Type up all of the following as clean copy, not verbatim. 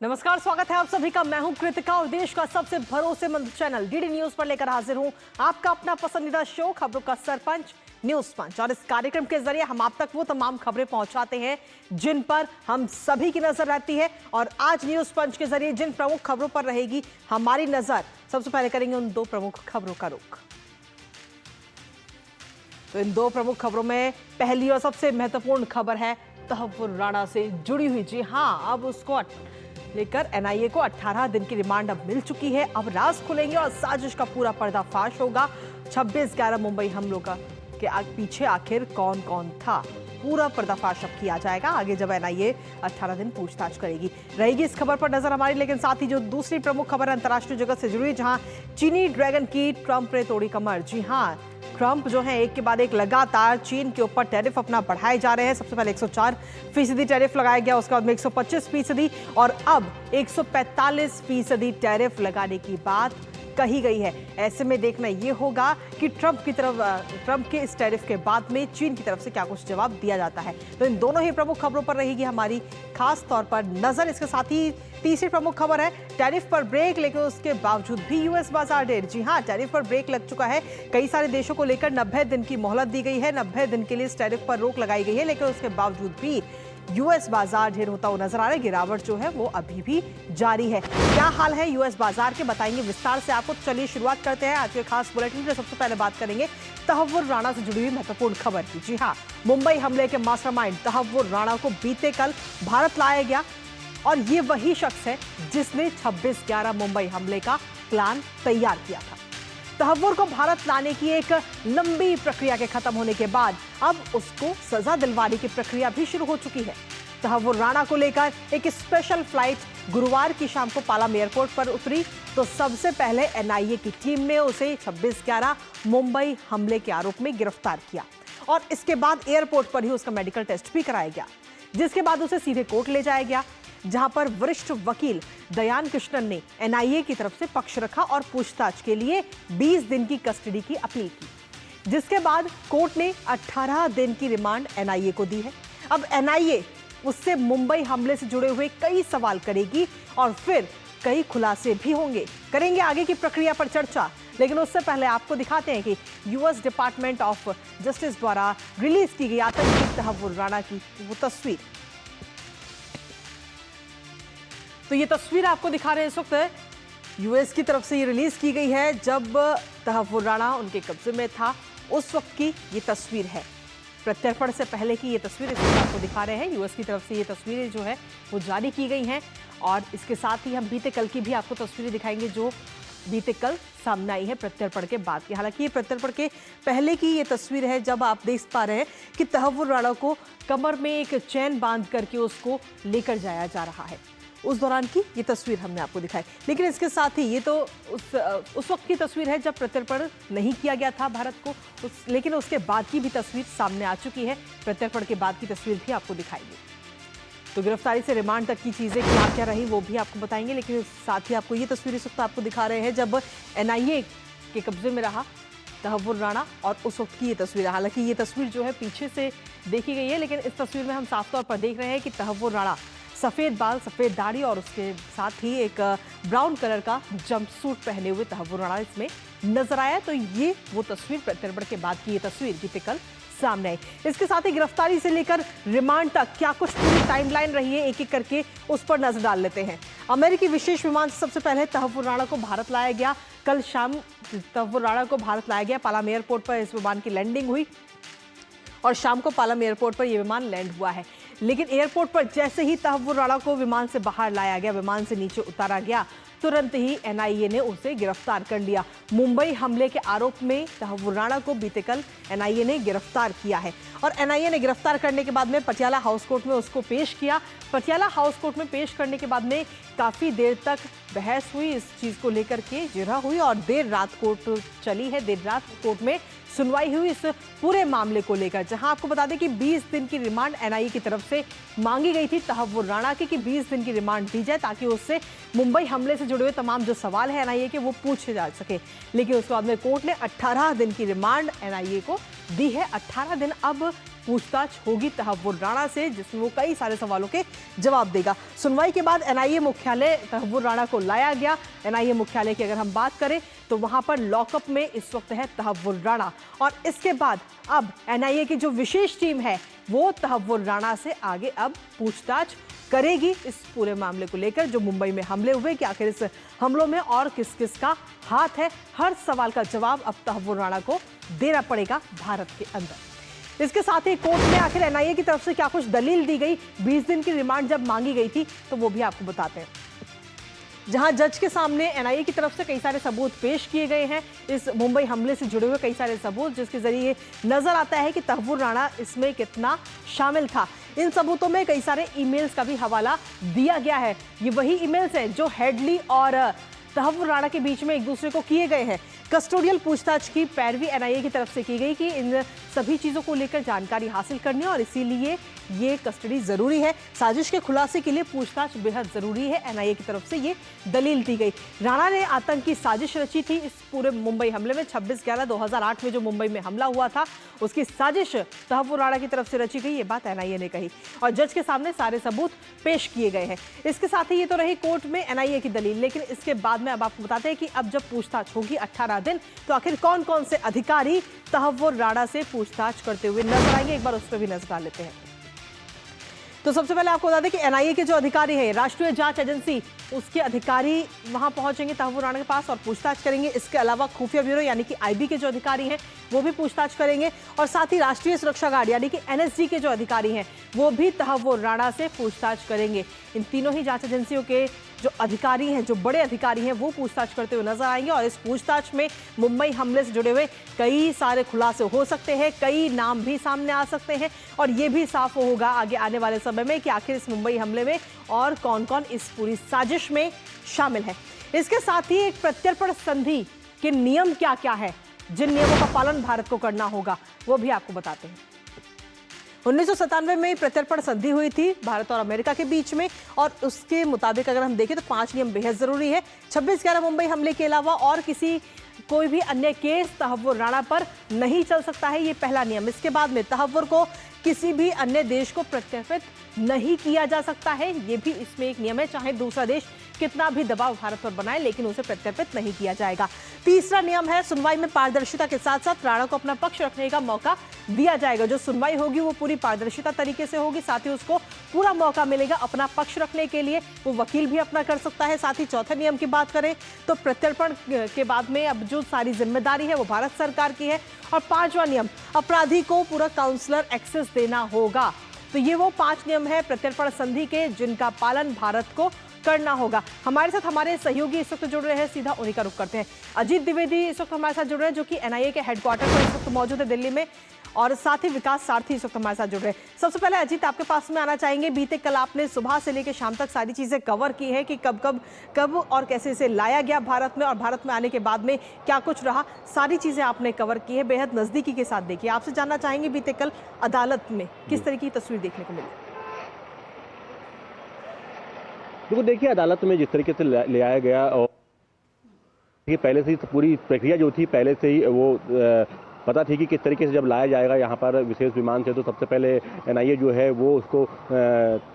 नमस्कार, स्वागत है आप सभी का। मैं हूं कृतिका और देश का सबसे भरोसेमंद चैनल डीडी न्यूज पर लेकर हाजिर हूं आपका अपना पसंदीदा शो खबरों का सरपंच न्यूज पंच। और इस कार्यक्रम के जरिए हम आप तक वो तमाम खबरें पहुंचाते हैं जिन पर हम सभी की नजर रहती है। और आज न्यूज पंच के जरिए जिन प्रमुख खबरों पर रहेगी हमारी नजर, सबसे पहले करेंगे उन दो प्रमुख खबरों का रुख। तो इन दो प्रमुख खबरों में पहली और सबसे महत्वपूर्ण खबर है तहव्वुर राणा से जुड़ी हुई। जी हां, अब उसको लेकर एनआईए को 18 दिन की रिमांड अब मिल चुकी है। अब राज खुलेंगे और साजिश का पूरा पर्दाफाश होगा। 26/11 मुंबई हमलों का के पीछे आखिर कौन कौन था, पूरा पर्दाफाश अब किया जाएगा आगे जब एनआईए 18 दिन पूछताछ करेगी। रहेगी इस खबर पर नजर हमारी। लेकिन साथ ही जो दूसरी प्रमुख खबर अंतर्राष्ट्रीय जगत से जुड़ी, जहां चीनी ड्रैगन की ट्रंप ने तोड़ी कमर। जी हां, ट्रंप जो है एक के बाद एक लगातार चीन के ऊपर टैरिफ अपना बढ़ाए जा रहे हैं। सबसे पहले 104% टैरिफ लगाया गया, उसके बाद में 125% और अब 145% टैरिफ लगाने की बात कही गई है। ऐसे में देखना ये होगा कि ट्रंप के इस टैरिफ के बाद में चीन की तरफ से क्या कुछ जवाब दिया जाता है। तो इन दोनों ही प्रमुख खबरों पर रहेगी हमारी खास तौर पर नजर। इसके साथ ही तीसरी प्रमुख खबर है टैरिफ पर ब्रेक, लेकिन उसके बावजूद भी यूएस बाजार ढेर। जी हां, टैरिफ पर ब्रेक लग चुका है। कई सारे देशों को लेकर 90 दिन की मोहलत दी गई है। 90 दिन के लिए इस टैरिफ पर रोक लगाई गई है, लेकिन उसके बावजूद भी यूएस बाजार ढेर होता हुआ नजर आ रहा है। गिरावट जो है वो अभी भी जारी है। क्या हाल है यूएस बाजार के, बताएंगे विस्तार से आपको। चलिए शुरुआत करते हैं आज के खास बुलेटिन में। सबसे पहले बात करेंगे तहव्वुर राणा से जुड़ी हुई महत्वपूर्ण खबर की। जी हां, मुंबई हमले के मास्टरमाइंड तहव्वुर राणा को बीते कल भारत लाया गया और ये वही शख्स है जिसने 26/11 मुंबई हमले का प्लान तैयार किया था। तहव्वुर को भारत लाने की एक लंबी प्रक्रिया के खत्म होने के बाद अब उसको सजा दिलवाने की प्रक्रिया भी शुरू हो चुकी है। तहव्वुर राणा को लेकर एक स्पेशल फ्लाइट गुरुवार की शाम को पालम एयरपोर्ट पर उतरी। तो सबसे पहले एनआईए की टीम ने उसे 26/11 मुंबई हमले के आरोप में गिरफ्तार किया और इसके बाद एयरपोर्ट पर ही उसका मेडिकल टेस्ट भी कराया गया, जिसके बाद उसे सीधे कोर्ट ले जाया गया, जहां पर वरिष्ठ वकील दयान कृष्णन ने एनआईए की तरफ से पक्ष रखा और पूछताछ के लिए 20 दिन की कस्टडी की अपील की, जिसके बाद कोर्ट ने 18 दिन की रिमांड एनआईए को दी है। अब एनआईए उससे मुंबई हमले से जुड़े हुए कई सवाल करेगी और फिर कई खुलासे भी होंगे। करेंगे आगे की प्रक्रिया पर चर्चा, लेकिन उससे पहले आपको दिखाते हैं कि यूएस डिपार्टमेंट ऑफ जस्टिस द्वारा रिलीज की गई आतंकी तहव्वुर राणा की वो तस्वीर। तो ये तस्वीर आपको दिखा रहे हैं इस वक्त, यूएस की तरफ से ये रिलीज की गई है जब तहव्वुर राणा उनके कब्जे में था, उस वक्त की ये तस्वीर है। प्रत्यर्पण से पहले की ये तस्वीर इस वक्त आपको दिखा रहे हैं। यूएस की तरफ से ये तस्वीरें जो है वो जारी की गई हैं और इसके साथ ही हम बीते कल की भी आपको तस्वीरें दिखाएंगे जो बीते कल सामने आई है प्रत्यर्पण के बाद की। हालांकि ये प्रत्यर्पण के पहले की ये तस्वीर है जब आप देख पा रहे हैं कि तहव्वुर राणा को कमर में एक चैन बांध करके उसको लेकर जाया जा रहा है। उस दौरान की ये तस्वीर हमने आपको दिखाई। लेकिन इसके साथ ही ये तो उस वक्त की तस्वीर है जब प्रत्यर्पण नहीं किया गया था भारत को, लेकिन उसके बाद की भी तस्वीर सामने आ चुकी है। प्रत्यर्पण के बाद की तस्वीर भी आपको दिखाएंगे। तो गिरफ्तारी से रिमांड तक की चीज़ें क्या रही वो भी आपको बताएंगे। लेकिन साथ ही आपको ये तस्वीर इस वक्त आपको दिखा रहे हैं जब एनआईए के कब्जे में रहा तहव्वुर राणा और उस वक्त की ये तस्वीर। हालांकि ये तस्वीर जो है पीछे से देखी गई है, लेकिन इस तस्वीर में हम साफ तौर पर देख रहे हैं कि तहव्वुर राणा सफ़ेद बाल, सफ़ेद दाढ़ी और उसके साथ ही एक ब्राउन कलर का जंपसूट पहने हुए तहव्वुर राणा इसमें नजर आया। तो ये वो तस्वीर प्रत्यर्पण के बाद की ये तस्वीर बीते कल सामने आई। इसके साथ ही गिरफ्तारी से लेकर रिमांड तक क्या कुछ पूरी टाइमलाइन रही है, एक एक करके उस पर नजर डाल लेते हैं। अमेरिकी विशेष विमान से सबसे पहले तहव्वुर राणा को भारत लाया गया। कल शाम तहव्वुर राणा को भारत लाया गया। पालम एयरपोर्ट पर इस विमान की लैंडिंग हुई और शाम को पालम एयरपोर्ट पर यह विमान लैंड हुआ है। लेकिन एयरपोर्ट पर जैसे ही तहव्वुर राणा को विमान से बाहर लाया गया, विमान से नीचे उतारा गया, तुरंत ही एनआईए ने उसे गिरफ्तार कर लिया। मुंबई हमले के आरोप में तहव्वुर राणा को बीते कल एनआईए ने गिरफ्तार किया है और एनआईए ने गिरफ्तार करने के बाद में पटियाला हाउस कोर्ट में उसको पेश किया। पटियाला हाउस कोर्ट में पेश करने के बाद में काफ़ी देर तक बहस हुई, इस चीज़ को लेकर के जिरह हुई और देर रात कोर्ट चली है। देर रात कोर्ट में सुनवाई हुई इस पूरे मामले को लेकर, जहां आपको बता दें कि 20 दिन की रिमांड एनआईए की तरफ से मांगी गई थी तहव्वुर राणा की कि 20 दिन की रिमांड दी जाए ताकि उससे मुंबई हमले से जुड़े हुए तमाम जो सवाल है एनआईए के वो पूछे जा सके। लेकिन उसके बाद में कोर्ट ने 18 दिन की रिमांड एनआईए को दी है। 18 दिन अब पूछताछ होगी तहव्वुर राणा से, जिसमें वो कई सारे सवालों के जवाब देगा। सुनवाई के बाद एनआईए मुख्यालय तहव्वुर राणा को लाया गया। एनआईए मुख्यालय की अगर हम बात करें तो वहां पर लॉकअप में इस वक्त है तहव्वुर राणा, और इसके बाद अब एनआईए की जो विशेष टीम है वो तहव्वुर राणा से आगे अब पूछताछ करेगी इस पूरे मामले को लेकर, जो मुंबई में हमले हुए, कि आखिर इस हमलों में और किस किस का हाथ है। हर सवाल का जवाब अब तहव्वुर राणा को देना पड़ेगा भारत के अंदर। इसके साथ ही कोर्ट में आखिर एनआईए की तरफ से क्या कुछ दलील दी गई, 20 दिन की रिमांड जब मांगी गई थी, तो वो भी आपको बताते हैं। जहां जज के सामने एनआईए की तरफ से कई सारे सबूत पेश किए गए हैं, इस मुंबई हमले से जुड़े हुए कई सारे सबूत, जिसके जरिए नजर आता है कि तहव्वुर राणा इसमें कितना शामिल था। इन सबूतों में कई सारे ईमेल्स का भी हवाला दिया गया है। ये वही ईमेल्स हैं जो हेडली और तहव्वुर राणा के बीच में एक दूसरे को किए गए हैं। कस्टोडियल पूछताछ की पैरवी एनआईए की तरफ से की गई कि इन सभी चीजों को लेकर जानकारी हासिल करनी, और इसीलिए ये कस्टडी जरूरी है। साजिश के खुलासे के लिए पूछताछ बेहद जरूरी है, एनआईए की तरफ से ये दलील दी गई। राणा ने आतंकी साजिश रची थी इस पूरे मुंबई हमले में। 26/11/2008 में जो मुंबई में हमला हुआ था, उसकी साजिश तहव्वुर राणा की तरफ से रची गई, ये बात एनआईए ने कही, और जज के सामने सारे सबूत पेश किए गए हैं। इसके साथ ही ये तो रही कोर्ट में एनआईए की दलील, लेकिन इसके बाद में अब आपको बताते हैं कि अब जब पूछताछ होगी 18 दिन, तो आखिर कौन कौन से अधिकारी तहव्वुर राणा से पूछताछ करते हुए नजर आएंगे, एक बार उस पर भी नजर डाल लेते हैं। तो सबसे पहले आपको बता दें कि एनआईए के जो अधिकारी हैं, राष्ट्रीय जांच एजेंसी, उसके अधिकारी वहां पहुंचेंगे तहव्वुर राणा के पास और पूछताछ करेंगे। इसके अलावा खुफिया ब्यूरो यानी कि आईबी के जो अधिकारी हैं वो भी पूछताछ करेंगे, और साथ ही राष्ट्रीय सुरक्षा गार्ड यानी कि एनएसजी के जो अधिकारी हैं वो भी तहव्वुर राणा से पूछताछ करेंगे। इन तीनों ही जांच एजेंसियों के जो अधिकारी हैं, जो बड़े अधिकारी हैं, वो पूछताछ करते हुए नजर आएंगे, और इस पूछताछ में मुंबई हमले से जुड़े हुए कई सारे खुलासे हो सकते हैं, कई नाम भी सामने आ सकते हैं, और ये भी साफ होगा आगे आने वाले समय में कि आखिर इस मुंबई हमले में और कौन कौन इस पूरी साजिश में शामिल है। इसके साथ ही एक प्रत्यर्पण संधि के नियम क्या क्या है, जिन नियमों का पालन भारत को करना होगा, वो भी आपको बताते हैं। 1997 में प्रत्यर्पण संधि हुई थी भारत और अमेरिका के बीच में, और उसके मुताबिक अगर हम देखें तो 5 नियम बेहद जरूरी है। 26/11 मुंबई हमले के अलावा और किसी कोई भी अन्य केस तहव्वुर राणा पर नहीं चल सकता है, ये पहला नियम। इसके बाद में तहव्वुर को किसी भी अन्य देश को प्रत्यर्पित नहीं किया जा सकता है, ये भी इसमें एक नियम है। चाहे दूसरा देश कितना भी दबाव भारत पर बनाए, लेकिन उसे प्रत्यर्पित नहीं किया जाएगा। तीसरा नियम है, सुनवाई में पारदर्शिता के साथ साथ राणा को अपना पक्ष रखने का मौका दिया जाएगा। जो सुनवाई होगी वो पूरी पारदर्शिता तरीके से होगी, साथ ही उसको पूरा मौका मिलेगा अपना पक्ष रखने के लिए, वो वकील भी अपना कर सकता है। साथ ही चौथे नियम की बात करें तो प्रत्यर्पण के बाद में अब जो सारी जिम्मेदारी है वो भारत सरकार की है। और 5वां नियम, अपराधी को पूरा काउंसलर एक्सेस देना होगा। तो ये वो 5 नियम है प्रत्यर्पण संधि के, जिनका पालन भारत को करना होगा। हमारे साथ हमारे सहयोगी इस वक्त जुड़ रहे हैं, सीधा उन्हीं का रुख करते हैं। अजीत द्विवेदी इस वक्त हमारे साथ जुड़ रहे हैं, जो कि एनआईए के हेडक्वार्टर पर इस वक्त मौजूद है दिल्ली में, और साथ ही विकास सारथी इस वक्त हमारे साथ जुड़ रहे हैं। सबसे पहले अजीत, आपके पास में आना चाहेंगे, बीते कल आपने सुबह से लेकर शाम तक सारी चीजें कवर की है कि कब और कैसे इसे लाया गया भारत में, और भारत में आने के बाद में क्या कुछ रहा, सारी चीजें आपने कवर की है, बेहद नजदीकी के साथ देखी। आपसे जानना चाहेंगे बीते कल अदालत में किस तरह की तस्वीर देखने को मिली? देखिए, अदालत में जिस तरीके से ले आया गया, और ये पहले से ही पूरी प्रक्रिया जो थी पहले से ही वो पता थी कि किस तरीके से जब लाया जाएगा यहाँ पर विशेष विमान से, तो सबसे पहले एनआईए जो है वो उसको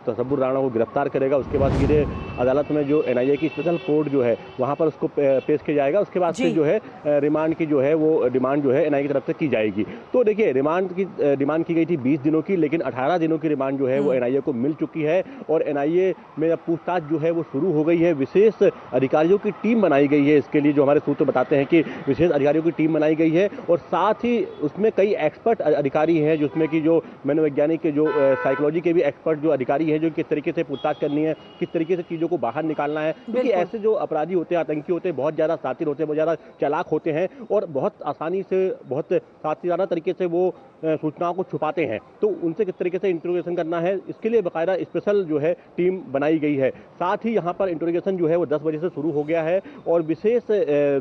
तहव्वुर राणा को गिरफ्तार करेगा। उसके बाद सीधे अदालत में जो एनआईए की स्पेशल कोर्ट जो है वहाँ पर उसको पेश किया जाएगा। उसके बाद से जो है रिमांड की जो है वो डिमांड जो है एनआईए की तरफ से की जाएगी। तो देखिए, रिमांड की डिमांड की गई थी 20 दिनों की, लेकिन 18 दिनों की रिमांड जो है वो एनआईए को मिल चुकी है, और एनआईए में अब पूछताछ जो है वो शुरू हो गई है। विशेष अधिकारियों की टीम बनाई गई है इसके लिए, जो हमारे सूत्र बताते हैं कि विशेष अधिकारियों की टीम बनाई गई है, और साथ ही उसमें कई एक्सपर्ट अधिकारी हैं, जिसमें कि जो मनोवैज्ञानिक के, जो साइकोलॉजी के भी एक्सपर्ट जो अधिकारी हैं, जो किस तरीके से पूछताछ करनी है, किस तरीके से चीज़ों को बाहर निकालना है। क्योंकि ऐसे जो अपराधी होते हैं, आतंकी होते हैं, बहुत ज़्यादा शातिर होते हैं, बहुत ज़्यादा चालाक होते हैं, और बहुत आसानी से, बहुत साथियाना तरीके से वो सूचनाओं को छुपाते हैं। तो उनसे किस तरीके से इंट्रोगेशन करना है, इसके लिए बाकायदा स्पेशल जो है टीम बनाई गई है। साथ ही यहाँ पर इंट्रोगेशन जो है वो 10 बजे से शुरू हो गया है, और विशेष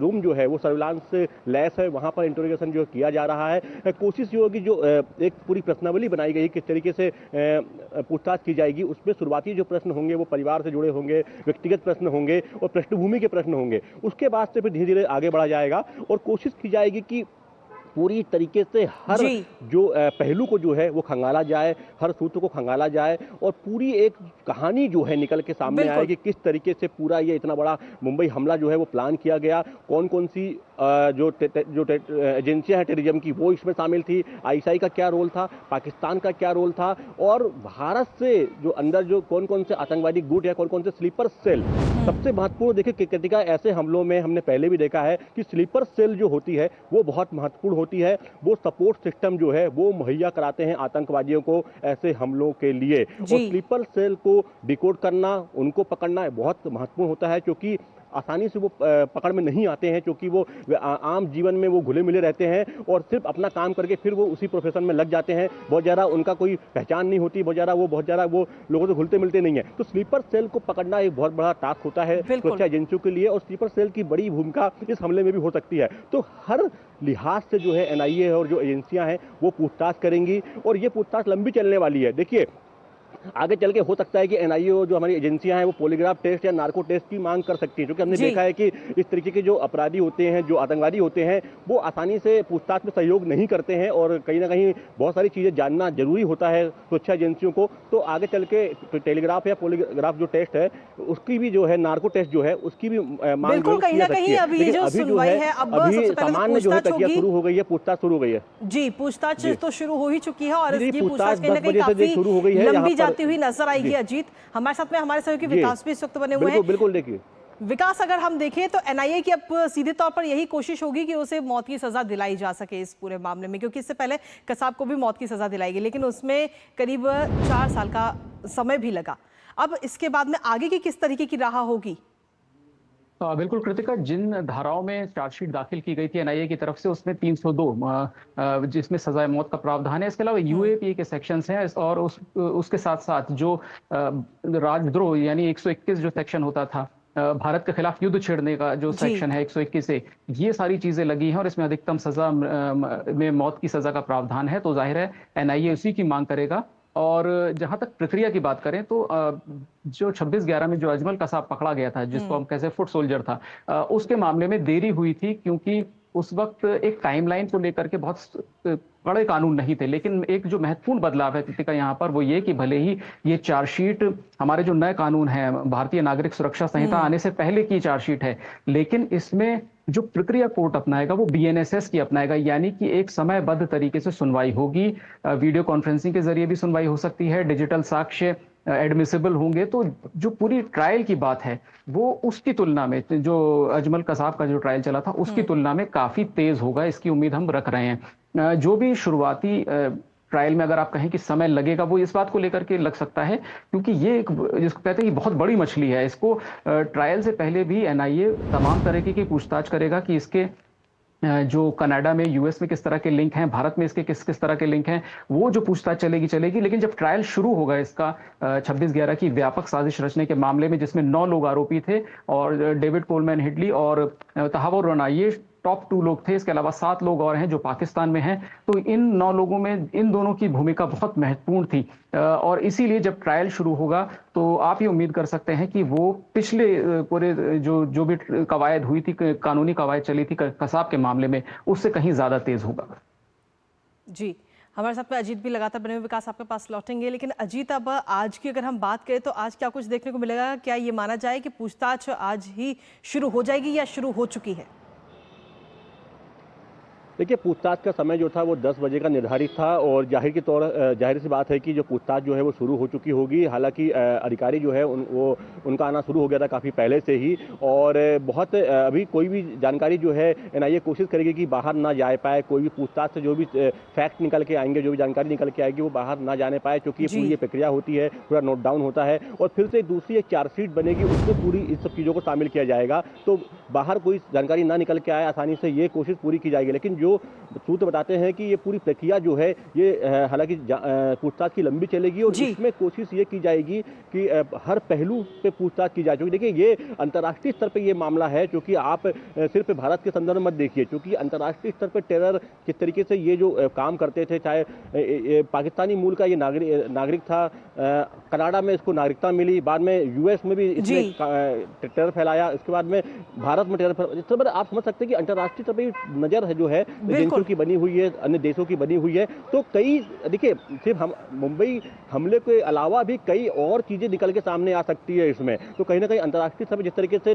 रूम जो है वो सर्विलांस लैस है, वहाँ पर इंट्रोगेशन जो किया जा रहा है। कोशिश ये होगी, जो एक पूरी प्रश्नावली बनाई गई है किस तरीके से पूछताछ की जाएगी, उसमें शुरुआती जो प्रश्न होंगे वो परिवार से जुड़े होंगे, व्यक्तिगत प्रश्न होंगे और पृष्ठभूमि के प्रश्न होंगे। उसके बाद से फिर धीरे धीरे आगे बढ़ा जाएगा, और कोशिश की जाएगी कि पूरी तरीके से हर जो पहलू को जो है वो खंगाला जाए, हर सूत्र को खंगाला जाए और पूरी एक कहानी जो है निकल के सामने आए कि किस तरीके से पूरा ये इतना बड़ा मुंबई हमला जो है वो प्लान किया गया, कौन कौन सी जो एजेंसियां हैं टेररिज्म की वो इसमें शामिल थी, आईएसआई का क्या रोल था, पाकिस्तान का क्या रोल था और भारत से जो अंदर जो कौन कौन से आतंकवादी गुट या कौन कौन से स्लीपर सेल। सबसे महत्वपूर्ण देखिए कृतिका, ऐसे हमलों में हमने पहले भी देखा है कि स्लीपर सेल जो होती है वो बहुत महत्वपूर्ण होती है। वो सपोर्ट सिस्टम जो है वो मुहैया कराते हैं आतंकवादियों को ऐसे हमलों के लिए, और स्लीपर सेल को डिकोड करना, उनको पकड़ना बहुत महत्वपूर्ण होता है, क्योंकि आसानी से वो पकड़ में नहीं आते हैं, क्योंकि वो आम जीवन में वो घुले मिले रहते हैं और सिर्फ अपना काम करके फिर वो उसी प्रोफेशन में लग जाते हैं। बहुत ज़्यादा उनका कोई पहचान नहीं होती, बहुत ज़्यादा वो लोगों से घुलते मिलते नहीं है। तो स्लीपर सेल को पकड़ना एक बहुत बड़ा टास्क होता है सुरक्षा एजेंसियों के लिए, और स्लीपर सेल की बड़ी भूमिका इस हमले में भी हो सकती है। तो हर लिहाज से जो है एनआईए और जो एजेंसियां हैं वो पूछताछ करेंगी और ये पूछताछ लंबी चलने वाली है। देखिए आगे चल के हो सकता है कि एनआईए जो हमारी एजेंसियां हैं वो पॉलीग्राफ टेस्ट या नार्को टेस्ट की मांग कर सकती हैं, क्योंकि हमने देखा है कि इस तरीके के जो अपराधी होते हैं, जो आतंकवादी होते हैं, वो आसानी से पूछताछ में सहयोग नहीं करते हैं और कहीं ना कहीं बहुत सारी चीज़ें जानना जरूरी होता है सुरक्षा एजेंसियों को। तो आगे चल के टेलीग्राफ या पॉलीग्राफ जो टेस्ट है उसकी भी जो है, नार्को टेस्ट जो है उसकी भी मांग कहीं ना कहीं अभी जो है अभी सामान्य जो है प्रक्रिया शुरू हो गई है, पूछताछ शुरू हो गई है। जी, पूछताछ तो शुरू हो ही चुकी है और ये पूछताछ 10 बजे से शुरू हो गई है, लंबी जाती हुई नजर आएगी। अजीत हमारे साथ में हमारे सहयोगी विकास भी इस वक्त बने हुए हैं। बिल्कुल देखिए विकास, अगर हम देखें तो एनआईए की अब सीधे तौर पर यही कोशिश होगी कि उसे मौत की सजा दिलाई जा सके इस पूरे मामले में, क्योंकि इससे पहले कसाब को भी मौत की सजा दिलाई गई, लेकिन उसमें करीब 4 साल का समय भी लगा। अब इसके बाद में आगे की किस तरीके की राह होगी? बिल्कुल कृतिका, जिन धाराओं में चार्जशीट दाखिल की गई थी एनआईए की तरफ से उसमें 302 जिसमें सजाए मौत का प्रावधान है। इसके अलावा यूएपीए के सेक्शंस हैं और उसके साथ साथ जो राजद्रोह यानी 121 जो सेक्शन होता था भारत के खिलाफ युद्ध छेड़ने का जो सेक्शन है 121 से, ये सारी चीजें लगी हैं और इसमें अधिकतम सजा में मौत की सजा का प्रावधान है। तो जाहिर है एनआईए उसी की मांग करेगा। और जहां तक प्रक्रिया की बात करें तो जो 26/11 में जो अजमल कसाब पकड़ा गया था, जिसको हम कैसे फुट सोल्जर था, उसके मामले में देरी हुई थी क्योंकि उस वक्त एक टाइमलाइन को लेकर के बहुत कड़े कानून नहीं थे। लेकिन एक जो महत्वपूर्ण बदलाव है कृतिका यहाँ पर वो ये कि भले ही ये चार्जशीट हमारे जो नए कानून है भारतीय नागरिक सुरक्षा संहिता आने से पहले की चार्जशीट है, लेकिन इसमें जो प्रक्रिया कोर्ट अपनाएगा वो बीएनएसएस की अपनाएगा, यानी कि एक समयबद्ध तरीके से सुनवाई होगी। वीडियो कॉन्फ्रेंसिंग के जरिए भी सुनवाई हो सकती है, डिजिटल साक्ष्य एडमिसिबल होंगे। तो जो पूरी ट्रायल की बात है वो उसकी तुलना में, जो अजमल कसाब का जो ट्रायल चला था उसकी तुलना में काफी तेज होगा, इसकी उम्मीद हम रख रहे हैं। जो भी शुरुआती ट्रायल में अगर आप कहें कि समय लगेगा, वो इस बात को लेकर के लग सकता है क्योंकि ये एक जिसको कहते हैं कि बहुत बड़ी मछली है। इसको ट्रायल से पहले भी एनआईए तमाम तरीके की पूछताछ करेगा कि इसके जो कनाडा में, यूएस में किस तरह के लिंक हैं, भारत में इसके किस किस तरह के लिंक हैं, वो जो पूछताछ चलेगी। लेकिन जब ट्रायल शुरू होगा इसका 26/11 की व्यापक साजिश रचने के मामले में, जिसमें 9 लोग आरोपी थे और डेविड कोलमैन हिडली और तहावुर राना ये टॉप 2 लोग थे। इसके अलावा 7 लोग और हैं जो पाकिस्तान में हैं। तो इन 9 लोगों में इन दोनों की भूमिका बहुत महत्वपूर्ण थी और इसीलिए जब ट्रायल शुरू होगा तो आप ये उम्मीद कर सकते हैं कि वो पिछले पूरे जो भी कवायद हुई थी, कानूनी कवायद चली थी कसाब के मामले में, उससे कहीं ज्यादा तेज होगा। जी, हमारे साथ में अजीत भी लगातार बने हुए। विकास आपके पास लौटेंगे, लेकिन अजीत अब आज की अगर हम बात करें तो आज क्या कुछ देखने को मिलेगा? क्या ये माना जाए कि पूछताछ आज ही शुरू हो जाएगी या शुरू हो चुकी है? देखिए पूछताछ का समय जो था वो 10 बजे का निर्धारित था और जाहिर सी बात है कि जो पूछताछ जो है वो शुरू हो चुकी होगी। हालांकि अधिकारी जो है उनका आना शुरू हो गया था काफ़ी पहले से ही और बहुत अभी कोई भी जानकारी जो है एनआईए कोशिश करेगी कि बाहर ना जा पाए। कोई भी पूछताछ से जो भी फैक्ट निकल के आएंगे, जो भी जानकारी निकल के आएगी वो बाहर ना जाने पाए, क्योंकि ये पूरी प्रक्रिया होती है, पूरा नोट डाउन होता है और फिर से दूसरी एक चार्जशीट बनेगी, उसमें पूरी इस सब चीज़ों को शामिल किया जाएगा। तो बाहर कोई जानकारी ना निकल के आए आसानी से, ये कोशिश पूरी की जाएगी। लेकिन जो सूत्र बताते हैं कि ये पूरी प्रक्रिया जो है ये हालांकि पूछताछ की लंबी चलेगी और इसमें कोशिश ये की जाएगी कि हर पहलू पे पूछताछ की जाए। क्योंकि देखिए ये अंतर्राष्ट्रीय स्तर पे ये मामला है, क्योंकि आप सिर्फ भारत के संदर्भ में मत देखिए, क्योंकि अंतर्राष्ट्रीय स्तर पे टेरर किस तरीके से ये जो काम करते थे, चाहे पाकिस्तानी मूल का ये नागरिक था, कनाडा में इसको नागरिकता मिली, बाद में यूएस में भी इसने टेरर फैलाया, इसके बाद में भारत में टेरर फैलाया। आप समझ सकते हैं कि अंतर्राष्ट्रीय स्तर पर नजर है जो है एजेंसियों की बनी हुई है, अन्य देशों की बनी हुई है। तो कई देखिए, सिर्फ हम मुंबई हमले के अलावा भी कई और चीजें निकल के सामने आ सकती है इसमें। तो कहीं ना कहीं अंतर्राष्ट्रीय स्तर पर जिस तरीके से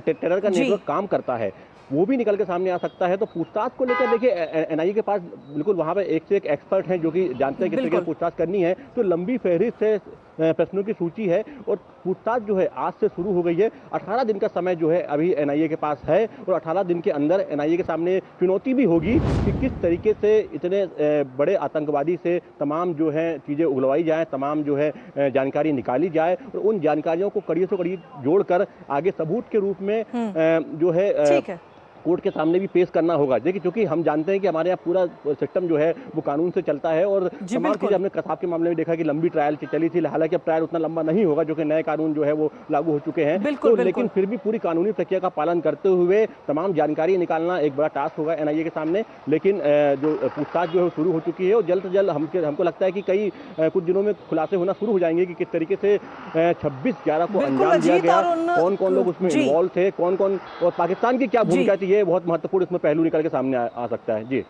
टेरर का नेटवर्क काम करता है वो भी निकल के सामने आ सकता है। तो पूछताछ को लेकर देखिए एनआईए के पास बिल्कुल वहां पे एक से एक एक्सपर्ट हैं जो कि जानते हैं किस तरीके से पूछताछ करनी है। तो लंबी फहरिस्त है, प्रश्नों की सूची है और पूछताछ जो है आज से शुरू हो गई है। 18 दिन का समय जो है अभी एनआईए के पास है और 18 दिन के अंदर एनआईए के सामने चुनौती भी होगी कि किस तरीके से इतने बड़े आतंकवादी से तमाम जो है चीजें उगलवाई जाए, तमाम जो है जानकारी निकाली जाए और उन जानकारियों को कड़ी से कड़ी जोड़कर आगे सबूत के रूप में जो है कोर्ट के सामने भी पेश करना होगा। देखिए, क्योंकि हम जानते हैं कि हमारे यहाँ पूरा सिस्टम जो है वो कानून से चलता है और तमाम चीजें हमने कसाब के मामले में देखा कि लंबी ट्रायल चली थी। हालांकि अब ट्रायल उतना लंबा नहीं होगा जो कि नए कानून जो है वो लागू हो चुके हैं। तो लेकिन फिर भी पूरी कानूनी प्रक्रिया का पालन करते हुए तमाम जानकारी निकालना एक बड़ा टास्क होगा एनआईए के सामने। लेकिन जो पूछताछ जो है शुरू हो चुकी है और जल्द से जल्द हमको लगता है कि कई कुछ दिनों में खुलासे होना शुरू हो जाएंगे कि किस तरीके से 26/11 को अंजाम दिया गया, कौन कौन लोग उसमें इन्वॉल्व थे, कौन कौन और पाकिस्तान की क्या भूमिका थी। ये बहुत महत्वपूर्ण इसमें पहलू निकल के सामने आ सकता है। जी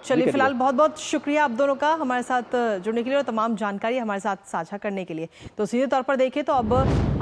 चलिए, फिलहाल बहुत बहुत शुक्रिया आप दोनों का हमारे साथ जुड़ने के लिए और तमाम जानकारी हमारे साथ साझा करने के लिए। तो सीधे तौर पर देखें तो अब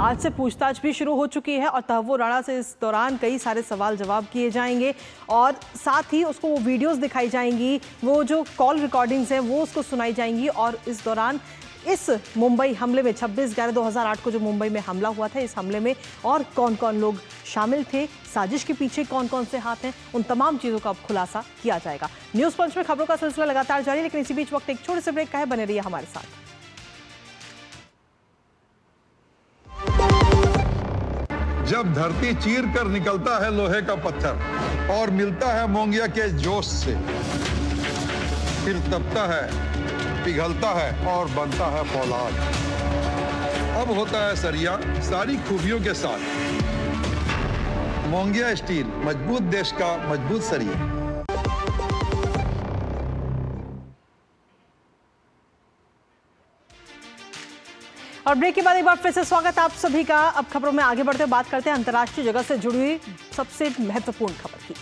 आज से पूछताछ भी शुरू हो चुकी है और तहव्वुर राणा से इस दौरान कई सारे सवाल जवाब किए जाएंगे और साथ ही उसको वो वीडियोस दिखाई जाएंगी, वो जो कॉल रिकॉर्डिंग्स हैं वो उसको सुनाई जाएंगी। और इस दौरान इस मुंबई हमले में 26/11/2008 को जो मुंबई में हमला हुआ था, इस हमले में और कौन कौन लोग शामिल थे, साजिश के पीछे कौन कौन से हाथ हैं, उन तमाम चीजों का अब खुलासा किया जाएगा। न्यूज़ पंच में खबरों का सिलसिला लगातार जारी है, लेकिन इसी बीच वक्त एक छोटे से ब्रेक का है। बने रहिए हमारे साथ। जब धरती चीर कर निकलता है लोहे का पत्थर और मिलता है मोंगिया के जोश से, फिर तपता है, पिघलता है और बनता है फौलाद। अब होता है सरिया सारी खूबियों के साथ। मोंगिया स्टील, मजबूत देश का मजबूत सरिया। और ब्रेक के बाद एक बार फिर से स्वागत आप सभी का। अब खबरों में आगे बढ़ते बात करते हैं अंतर्राष्ट्रीय जगत से जुड़ी हुई सबसे महत्वपूर्ण खबर की।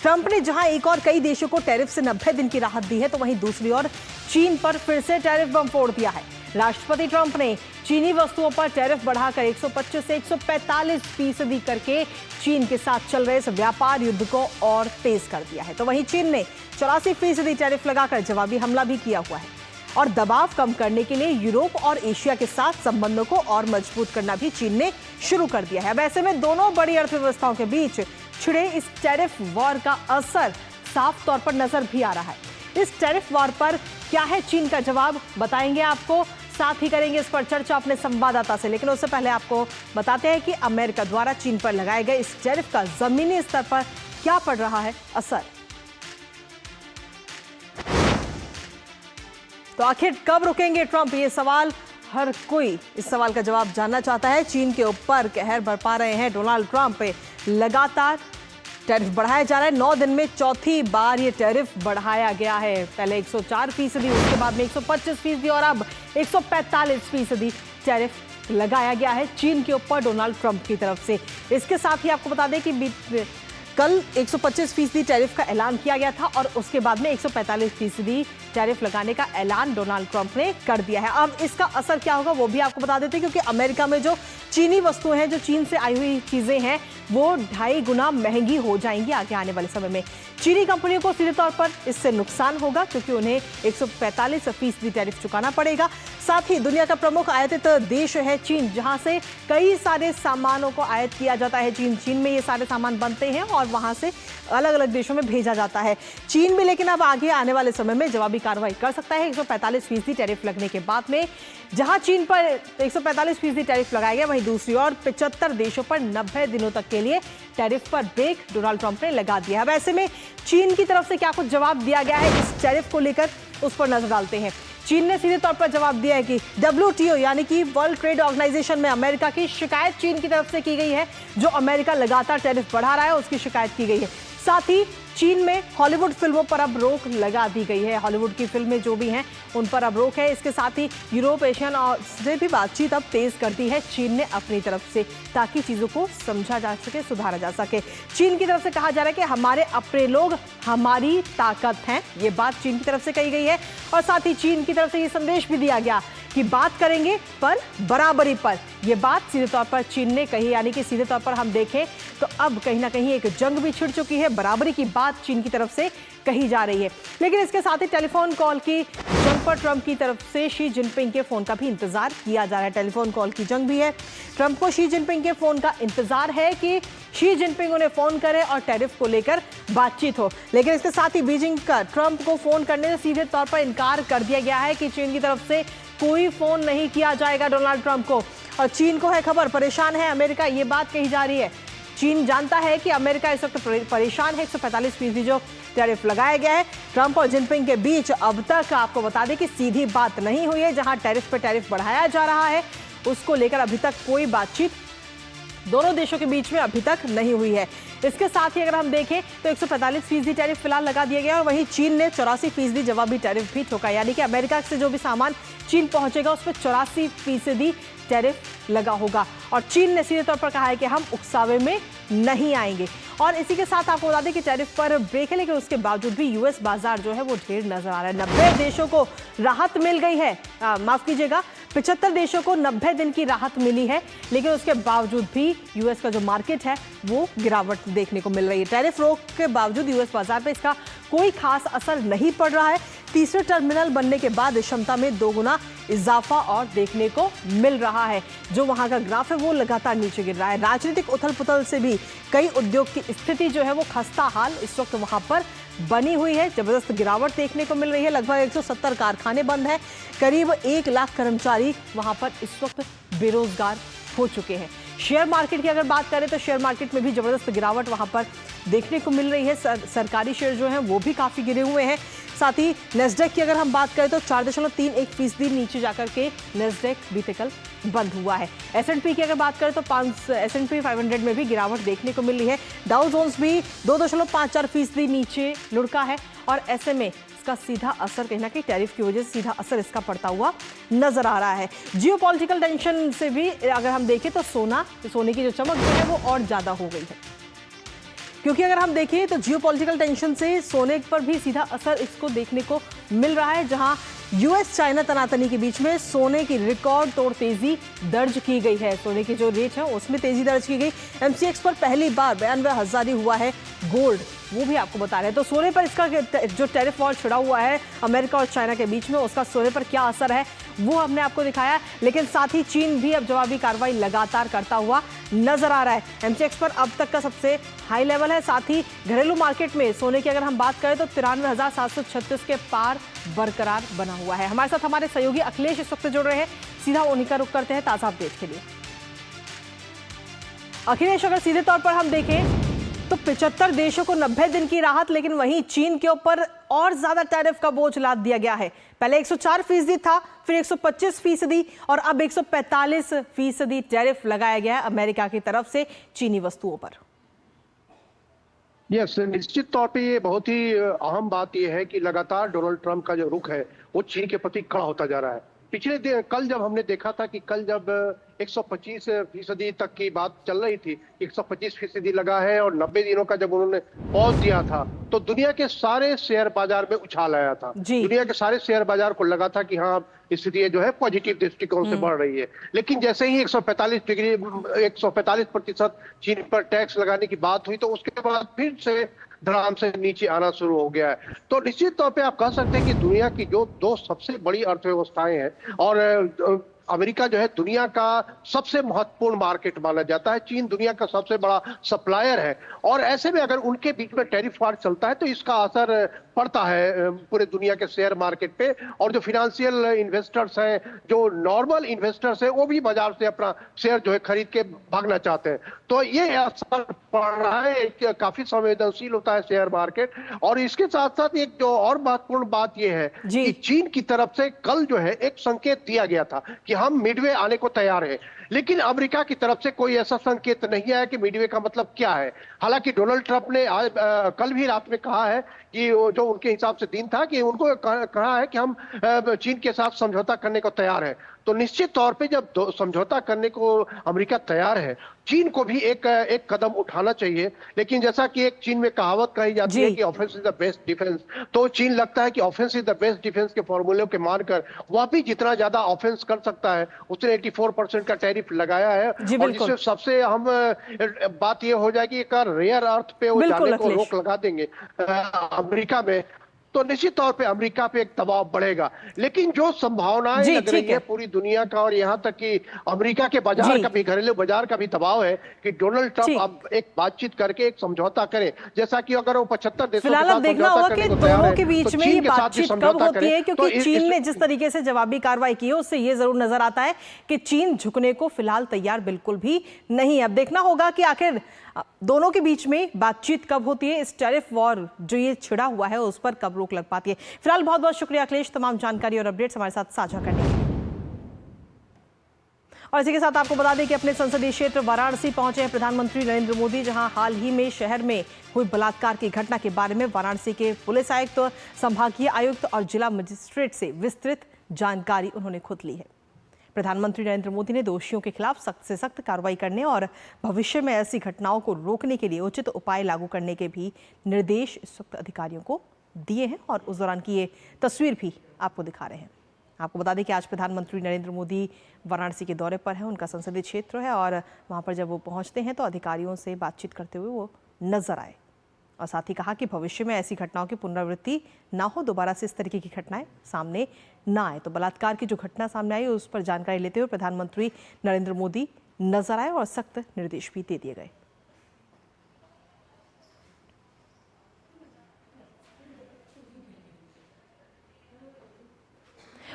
ट्रंप ने जहां एक और कई देशों को टैरिफ से 90 दिन की राहत दी है, तो वहीं दूसरी ओर चीन पर फिर से टैरिफ बम फोड़ दिया है। राष्ट्रपति ट्रंप ने चीनी वस्तुओं पर टैरिफ बढ़ाकर 125 से 145% करके चीन के साथ चल रहे इस व्यापार युद्ध को और तेज कर दिया है। तो वहीं चीन ने 84% टैरिफ लगाकर जवाबी हमला भी किया हुआ है और दबाव कम करने के लिए यूरोप और एशिया के साथ संबंधों को और मजबूत करना भी चीन ने शुरू कर दिया है। अब ऐसे में दोनों बड़ी अर्थव्यवस्थाओं के बीच छिड़े इस टैरिफ वॉर का असर साफ तौर पर नजर भी आ रहा है। इस टैरिफ वॉर पर क्या है चीन का जवाब, बताएंगे आपको, साथ ही करेंगे इस पर चर्चा अपने संवाददाता से। लेकिन उससे पहले आपको बताते हैं कि अमेरिका द्वारा चीन पर लगाए गए इस टैरिफ का जमीनी स्तर पर क्या पड़ रहा है असर। तो आखिर कब रुकेंगे ट्रंप, ये सवाल हर कोई इस सवाल का जवाब जानना चाहता है। चीन के ऊपर कहर बरपा रहे हैं डोनाल्ड ट्रंप पे लगातार टैरिफ बढ़ाया जा रहा है। 9 दिन में चौथी बार ये टैरिफ बढ़ाया गया है। पहले 104%, उसके बाद में 125% और अब 145% टैरिफ लगाया गया है चीन के ऊपर डोनाल्ड ट्रंप की तरफ से। इसके साथ ही आपको बता दें कि कल 125% टैरिफ का ऐलान किया गया था और उसके बाद में 145% टैरिफ लगाने का ऐलान डोनाल्ड ट्रंप ने कर दिया है। अब इसका असर क्या होगा वो भी आपको बता देते हैं, क्योंकि अमेरिका में जो चीनी वस्तुएं हैं, जो चीन से आई हुई चीजें हैं, वो 2.5 गुना महंगी हो जाएंगी आगे आने वाले समय में। चीनी कंपनियों को सीधे तौर पर इससे नुकसान होगा क्योंकि उन्हें 145% टैरिफ चुकाना पड़ेगा। साथ ही दुनिया का प्रमुख आयातित देश है चीन, जहां से कई सारे सामानों को आयात किया जाता है। चीन में ये सारे सामान बनते हैं और वहां से अलग अलग देशों में भेजा जाता है। चीन भी लेकिन अब आगे आने वाले समय में जवाबी कार्रवाई कर सकता है 145% टैरिफ लगने के बाद में। जहां चीन पर 145% टैरिफ लगाया गया, वहीं दूसरी ओर 75 देशों पर 90 दिनों तक के लिए टैरिफ पर ब्रेक डोनाल्ड ट्रंप ने लगा दिया। अब ऐसे में चीन की तरफ से क्या कुछ जवाब दिया गया है इस टैरिफ को लेकर, उस पर नजर डालते हैं। चीन ने सीधे तौर पर जवाब दिया है कि WTO यानी कि वर्ल्ड ट्रेड ऑर्गेनाइजेशन में अमेरिका की शिकायत चीन की तरफ से की गई है। जो अमेरिका लगातार टैरिफ बढ़ा रहा है उसकी शिकायत की गई है। साथ ही चीन में हॉलीवुड फिल्मों पर अब रोक लगा दी गई है। हॉलीवुड की फिल्में जो भी हैं उन पर अब रोक है। इसके साथ ही यूरोप, एशियन और से भी बातचीत अब तेज कर दी है चीन ने अपनी तरफ से, ताकि चीजों को समझा जा सके, सुधारा जा सके। चीन की तरफ से कहा जा रहा है कि हमारे अपने लोग हमारी ताकत हैं, ये बात चीन की तरफ से कही गई है। और साथ ही चीन की तरफ से ये संदेश भी दिया गया कि बात करेंगे पर बराबरी पर। यह बात सीधे तौर पर चीन ने कही, यानी कि सीधे तौर पर हम देखें तो अब कहीं ना कहीं एक जंग भी छिड़ चुकी है। बराबरी की बात चीन की तरफ से कही जा रही है। लेकिन इसके साथ ही टेलीफोन कॉल की जंग पर ट्रंप की तरफ से शी जिनपिंग के फोन का भी इंतजार किया जा रहा है। टेलीफोन कॉल की जंग भी है। ट्रंप को शी जिनपिंग के फोन का इंतजार है कि शी जिनपिंग उन्हें फोन करे और टैरिफ को लेकर बातचीत हो। लेकिन इसके साथ ही बीजिंग का ट्रंप को फोन करने से सीधे तौर पर इनकार कर दिया गया है कि चीन की तरफ से कोई फोन नहीं किया जाएगा डोनाल्ड ट्रंप को। और चीन को है खबर, परेशान है अमेरिका, ये बात कही जा रही है। चीन जानता है कि अमेरिका इस वक्त परेशान है। 145% जो टैरिफ लगाया गया है ट्रंप और जिनपिंग के बीच, अब तक आपको बता दें कि सीधी बात नहीं हुई है। जहां टैरिफ पर टैरिफ बढ़ाया जा रहा है उसको लेकर अभी तक कोई बातचीत दोनों देशों के बीच में अभी तक नहीं हुई है। इसके साथ ही अगर हम देखें तो 145% टैरिफ फिलहाल लगा दिया गया और वहीं चीन ने 84% जवाबी टैरिफ भी ठोका, यानी कि अमेरिका से जो भी सामान चीन पहुंचेगा उस पर 84% टैरिफ लगा होगा। और चीन ने सीधे तौर पर कहा है कि हम उकसावे में नहीं आएंगे। और इसी के साथ आपको बता दें कि टैरिफ पर ब्रेक है, लेकिन उसके बावजूद भी यूएस बाजार जो है वो ढेर नजर आ रहा है। 90 देशों को राहत मिल गई है, माफ कीजिएगा 75 देशों को 90 दिन की राहत मिली है, लेकिन उसके बावजूद भी यूएस का जो मार्केट है वो गिरावट देखने को मिल रही है। टैरिफ रोक के बावजूद यूएस बाजार पे इसका कोई खास असर नहीं पड़ रहा है। तीसरे टर्मिनल बनने के बाद क्षमता में 2 गुना इजाफा और देखने को मिल रहा है। जो वहां का ग्राफ है वो लगातार नीचे गिर रहा है। राजनीतिक उथल पुथल से भी कई उद्योग की स्थिति जो है वो खस्ता हाल इस वक्त वहां पर बनी हुई है। जबरदस्त गिरावट देखने को मिल रही है। लगभग 170 कारखाने बंद हैं। करीब 1 लाख कर्मचारी वहां पर इस वक्त बेरोजगार हो चुके हैं। शेयर मार्केट की अगर बात करें तो शेयर मार्केट में भी जबरदस्त गिरावट वहां पर देखने को मिल रही है। सरकारी शेयर जो हैं वो भी काफी गिरे हुए हैं। साथ ही नेस्डेक की अगर हम बात करें तो 4.31% नीचे जाकर के नेस्डेक बीते कल बंद हुआ है। S&P की अगर बात करें तो S&P 500 में भी गिरावट देखने को मिल रही है। डाउ जोन्स भी 2.54% नीचे लुढ़का है और SMA इसका सीधा असर कहीं ना कहीं टैरिफ की वजह से सीधा असर इसका पड़ता हुआ नजर आ रहा है। जियोपॉलिटिकल टेंशन से भी अगर हम देखें तो सोने की जो चमक जो है वो और ज्यादा हो गई है, क्योंकि अगर हम देखें तो जियोपॉलिटिकल टेंशन से सोने पर भी सीधा असर इसको देखने को मिल रहा है। जहां यूएस चाइना तनातनी के बीच में सोने की रिकॉर्ड तोड़ तेजी दर्ज की गई है। सोने की जो रेट है उसमें तेजी दर्ज की गई। MCX पर पहली बार 92,000 ही हुआ है गोल्ड, वो भी आपको बता रहे हैं। तो सोने पर इसका जो टैरिफ वॉर छिड़ा हुआ है अमेरिका और चाइना के बीच में, उसका सोने पर क्या असर है वो हमने आपको दिखाया। लेकिन साथ ही चीन भी अब जवाबी कार्रवाई लगातार करता हुआ नजर आ रहा है। MCX पर अब तक का सबसे हाई लेवल है। साथ ही घरेलू मार्केट में सोने की अगर हम बात करें तो 93,736 के पार बरकरार बना हुआ है। हमारे साथ हमारे सहयोगी अखिलेश इस वक्त जुड़ रहे हैं, सीधा उन्हीं का रुख करते हैं ताजा अपडेट के लिए। अखिलेश, अगर सीधे तौर पर हम देखें तो 75 देशों को 90 दिन की राहत, लेकिन वहीं चीन के ऊपर और ज्यादा टैरिफ का बोझ लाद दिया गया है। पहले 104% था, फिर 125% और अब 145% टैरिफ लगाया गया है अमेरिका की तरफ से चीनी वस्तुओं पर। यस, निश्चित तौर पे ये बहुत ही अहम बात यह है कि लगातार डोनाल्ड ट्रंप का जो रुख है वो चीन के प्रति कड़ा होता जा रहा है। कल जब हमने देखा था कि कल जब 125% तक की बात चल रही थी, 125% लगा है और 90 दिनों का जब उन्होंने पॉज दिया था तो दुनिया के सारे शेयर बाजार में उछाल आया था। दुनिया के सारे शेयर बाजार को लगा था कि हाँ स्थिति जो है पॉजिटिव दृष्टिकोण से बढ़ रही है। लेकिन जैसे ही 145% चीन पर टैक्स लगाने की बात हुई तो उसके बाद फिर से धड़ाम से नीचे आना शुरू हो गया है। तो निश्चित तौर पे आप कह सकते हैं कि दुनिया की जो 2 सबसे बड़ी अर्थव्यवस्थाएं हैं और अमेरिका जो है दुनिया का सबसे महत्वपूर्ण मार्केट माना जाता है, चीन दुनिया का सबसे बड़ा सप्लायर है और ऐसे में अगर उनके बीच में टैरिफ वार चलता है तो इसका असर पड़ता है पूरे दुनिया के शेयर मार्केट पे। और जो फिनेंशियल इन्वेस्टर्स हैं, जो नॉर्मल इन्वेस्टर्स हैं, वो भी बाजार से अपना शेयर जो है खरीद के भागना चाहते हैं। तो ये असर पड़ रहा है, काफी संवेदनशील होता है शेयर मार्केट। और इसके साथ साथ एक जो और महत्वपूर्ण बात यह है कि चीन की तरफ से कल जो है एक संकेत दिया गया था कि हम मिडवे आने को तैयार हैं। लेकिन अमेरिका की तरफ से कोई ऐसा संकेत नहीं आया कि मिडवे का मतलब क्या है। हालांकि डोनाल्ड ट्रंप ने कल भी रात में कहा है कि जो उनके हिसाब से दिन था कि उनको कहा है कि हम चीन के साथ समझौता करने को तैयार है। तो निश्चित तौर पे जब समझौता करने को अमेरिका तैयार है, चीन को भी एक कदम उठाना चाहिए। लेकिन जैसा कि एक चीन में कहावत कही जाती है कि offence is the best defence, तो चीन लगता है कि offence is the best defence के फॉर्मूले के मानकर वह भी जितना ज्यादा ऑफेंस कर सकता है उसने 84% का टैरिफ लगाया है। और जिससे सबसे अहम बात यह हो जाएगी कि रेयर अर्थ पे वो जाने को रोक लगा देंगे अमेरिका में, तो निश्चित तौर पे अमेरिका पे एक दबाव बढ़ेगा। लेकिन जो संभावनाएं लग रही है पूरी दुनिया का और यहां तक कि अमेरिका के बाजार का भी, घरेलू बाजार का भी दबाव है कि डोनाल्ड ट्रंप अब एक बातचीत करके एक समझौता करें। जैसा कि अगर वो 75 देशों के साथ देखना होगा कि दोनों के बीच में ये बातचीत कब होती है, क्योंकि चीन ने जिस तरीके से जवाबी कार्रवाई की है उससे ये जरूर नजर आता है कि चीन झुकने को फिलहाल तैयार बिल्कुल भी नहीं। अब देखना होगा कि आखिर दोनों के बीच में बातचीत कब होती है, इस टैरिफ वॉर जो ये छिड़ा हुआ है उस पर कब रोक लग पाती है। फिलहाल बहुत बहुत शुक्रिया अखिलेश, तमाम जानकारी और अपडेट्स हमारे साथ साझा करने के लिए। और इसी के साथ आपको बता दें कि अपने संसदीय क्षेत्र वाराणसी पहुंचे हैं प्रधानमंत्री नरेंद्र मोदी, जहां हाल ही में शहर में हुई बलात्कार की घटना के बारे में वाराणसी के पुलिस आयुक्त, संभागीय आयुक्त और जिला मजिस्ट्रेट से विस्तृत जानकारी उन्होंने खुद ली है। प्रधानमंत्री नरेंद्र मोदी ने दोषियों के खिलाफ सख्त से सख्त कार्रवाई करने और भविष्य में ऐसी घटनाओं को रोकने के लिए उचित उपाय लागू करने के भी निर्देश इस वक्त अधिकारियों को दिए हैं और उस दौरान की ये तस्वीर भी आपको दिखा रहे हैं। आपको बता दें कि आज प्रधानमंत्री नरेंद्र मोदी वाराणसी के दौरे पर है, उनका संसदीय क्षेत्र है और वहाँ पर जब वो पहुँचते हैं तो अधिकारियों से बातचीत करते हुए वो नजर आए और साथ ही कहा कि भविष्य में ऐसी घटनाओं की पुनरावृत्ति ना हो, दोबारा से इस तरीके की घटनाएं सामने ना आए। तो बलात्कार की जो घटना सामने आई उस पर जानकारी लेते हुए प्रधानमंत्री नरेंद्र मोदी नजर आए और सख्त निर्देश भी दे दिए गए।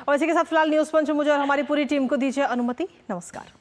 और इसी के साथ फिलहाल न्यूज पंच मुझे और हमारी पूरी टीम को दीजिए अनुमति। नमस्कार।